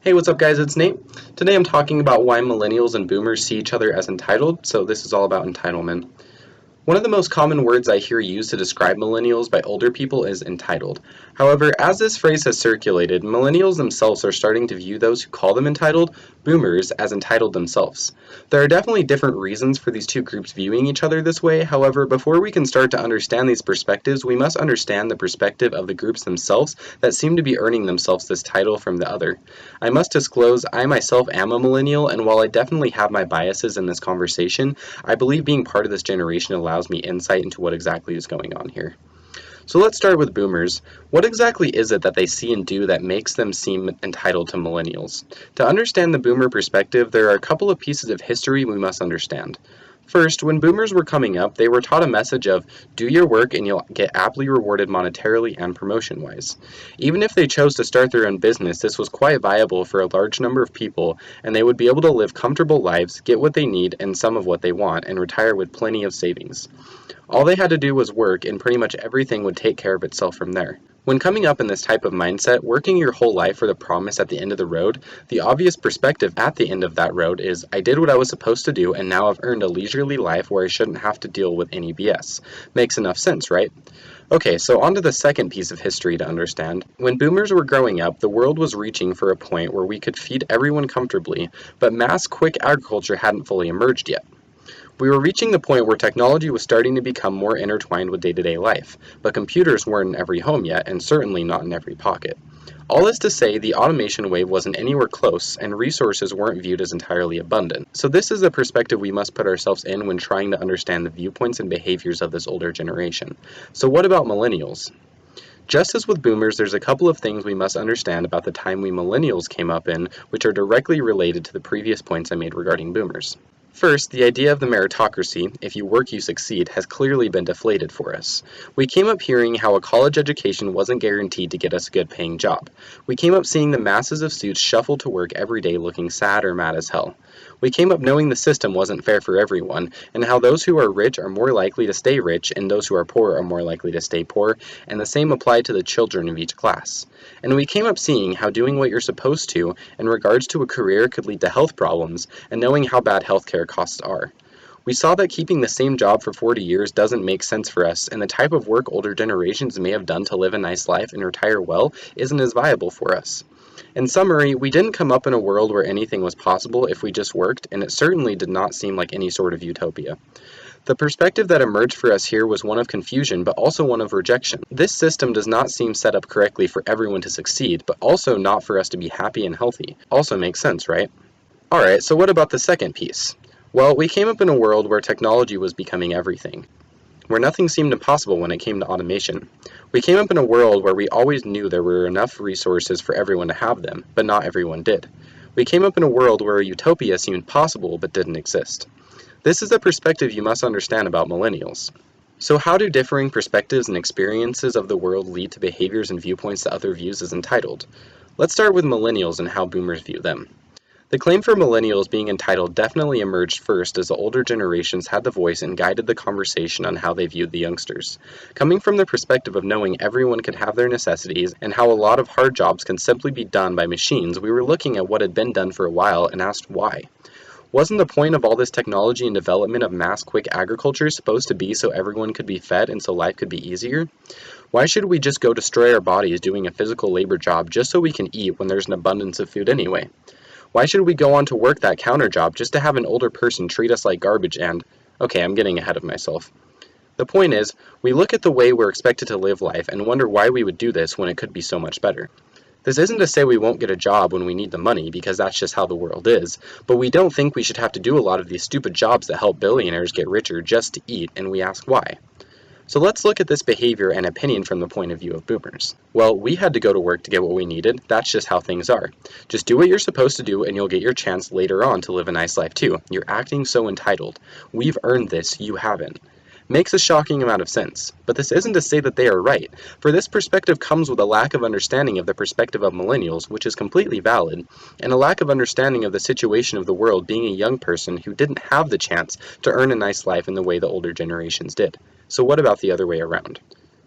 Hey, what's up guys, it's Nate. Today I'm talking about why millennials and boomers see each other as entitled, so this is all about entitlement. One of the most common words I hear used to describe millennials by older people is entitled. However, as this phrase has circulated, millennials themselves are starting to view those who call them entitled, boomers, as entitled themselves. There are definitely different reasons for these two groups viewing each other this way. However, before we can start to understand these perspectives, we must understand the perspective of the groups themselves that seem to be earning themselves this title from the other. I must disclose, I myself am a millennial, and while I definitely have my biases in this conversation, I believe being part of this generation allows me insight into what exactly is going on here. So let's start with boomers. What exactly is it that they see and do that makes them seem entitled to millennials? To understand the boomer perspective, there are a couple of pieces of history we must understand. First, when boomers were coming up, they were taught a message of do your work and you'll get aptly rewarded monetarily and promotion-wise. Even if they chose to start their own business, this was quite viable for a large number of people, and they would be able to live comfortable lives, get what they need and some of what they want, and retire with plenty of savings. All they had to do was work, and pretty much everything would take care of itself from there. When coming up in this type of mindset, working your whole life for the promise at the end of the road, the obvious perspective at the end of that road is, I did what I was supposed to do, and now I've earned a leisurely life where I shouldn't have to deal with any BS. Makes enough sense, right? Okay, so on to the second piece of history to understand. When boomers were growing up, the world was reaching for a point where we could feed everyone comfortably, but mass quick agriculture hadn't fully emerged yet. We were reaching the point where technology was starting to become more intertwined with day-to-day life, but computers weren't in every home yet, and certainly not in every pocket. All this to say, the automation wave wasn't anywhere close, and resources weren't viewed as entirely abundant. So this is the perspective we must put ourselves in when trying to understand the viewpoints and behaviors of this older generation. So what about millennials? Just as with boomers, there's a couple of things we must understand about the time we millennials came up in, which are directly related to the previous points I made regarding boomers. First, the idea of the meritocracy, if you work you succeed, has clearly been deflated for us. We came up hearing how a college education wasn't guaranteed to get us a good paying job. We came up seeing the masses of suits shuffle to work every day looking sad or mad as hell. We came up knowing the system wasn't fair for everyone, and how those who are rich are more likely to stay rich, and those who are poor are more likely to stay poor, and the same applied to the children of each class. And we came up seeing how doing what you're supposed to in regards to a career could lead to health problems, and knowing how bad healthcare costs are. We saw that keeping the same job for 40 years doesn't make sense for us, and the type of work older generations may have done to live a nice life and retire well isn't as viable for us. In summary, we didn't come up in a world where anything was possible if we just worked, and it certainly did not seem like any sort of utopia. The perspective that emerged for us here was one of confusion, but also one of rejection. This system does not seem set up correctly for everyone to succeed, but also not for us to be happy and healthy. Also makes sense, right? Alright, so what about the second piece? Well, we came up in a world where technology was becoming everything, where nothing seemed impossible when it came to automation. We came up in a world where we always knew there were enough resources for everyone to have them, but not everyone did. We came up in a world where a utopia seemed possible but didn't exist. This is the perspective you must understand about millennials. So how do differing perspectives and experiences of the world lead to behaviors and viewpoints that other views as entitled? Let's start with millennials and how boomers view them. The claim for millennials being entitled definitely emerged first as the older generations had the voice and guided the conversation on how they viewed the youngsters. Coming from the perspective of knowing everyone could have their necessities and how a lot of hard jobs can simply be done by machines, we were looking at what had been done for a while and asked why. Wasn't the point of all this technology and development of mass quick agriculture supposed to be so everyone could be fed and so life could be easier? Why should we just go destroy our bodies doing a physical labor job just so we can eat when there's an abundance of food anyway? Why should we go on to work that counter job just to have an older person treat us like garbage and... Okay, I'm getting ahead of myself. The point is, we look at the way we're expected to live life and wonder why we would do this when it could be so much better. This isn't to say we won't get a job when we need the money, because that's just how the world is, but we don't think we should have to do a lot of these stupid jobs that help billionaires get richer just to eat, and we ask why. So let's look at this behavior and opinion from the point of view of boomers. Well, we had to go to work to get what we needed. That's just how things are. Just do what you're supposed to do and you'll get your chance later on to live a nice life too. You're acting so entitled. We've earned this, you haven't. Makes a shocking amount of sense. But this isn't to say that they are right, for this perspective comes with a lack of understanding of the perspective of millennials, which is completely valid, and a lack of understanding of the situation of the world being a young person who didn't have the chance to earn a nice life in the way the older generations did. So what about the other way around?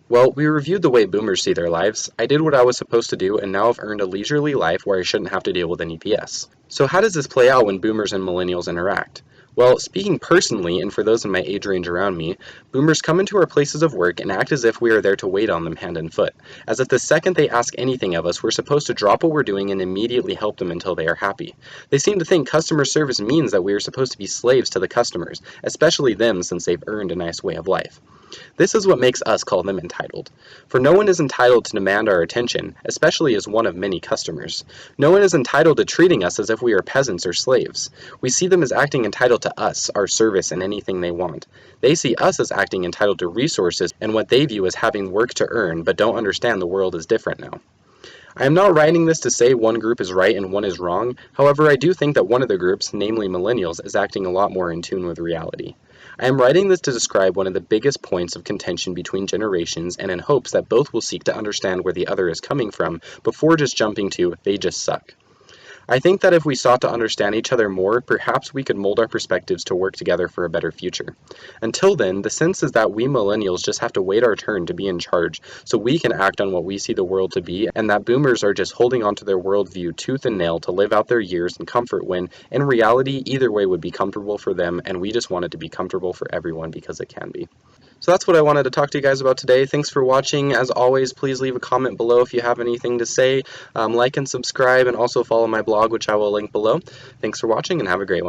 Well, we reviewed the way boomers see their lives. I did what I was supposed to do, and now I've earned a leisurely life where I shouldn't have to deal with any BS. So how does this play out when boomers and millennials interact? Well, speaking personally, and for those in my age range around me, boomers come into our places of work and act as if we are there to wait on them hand and foot, as if the second they ask anything of us, we're supposed to drop what we're doing and immediately help them until they are happy. They seem to think customer service means that we are supposed to be slaves to the customers, especially them since they've earned a nice way of life. This is what makes us call them entitled. For no one is entitled to demand our attention, especially as one of many customers. No one is entitled to treating us as if we are peasants or slaves. We see them as acting entitled to us, our service, and anything they want. They see us as acting entitled to resources and what they view as having work to earn, but don't understand the world is different now. I am not writing this to say one group is right and one is wrong. However, I do think that one of the groups, namely millennials, is acting a lot more in tune with reality. I am writing this to describe one of the biggest points of contention between generations and in hopes that both will seek to understand where the other is coming from before just jumping to, they just suck. I think that if we sought to understand each other more, perhaps we could mold our perspectives to work together for a better future. Until then, the sense is that we millennials just have to wait our turn to be in charge so we can act on what we see the world to be, and that boomers are just holding onto their worldview tooth and nail to live out their years in comfort when, in reality, either way would be comfortable for them, and we just want it to be comfortable for everyone because it can be. So that's what I wanted to talk to you guys about today. Thanks for watching. As always, please leave a comment below if you have anything to say. Like and subscribe, and also follow my blog, which I will link below. Thanks for watching, and have a great one.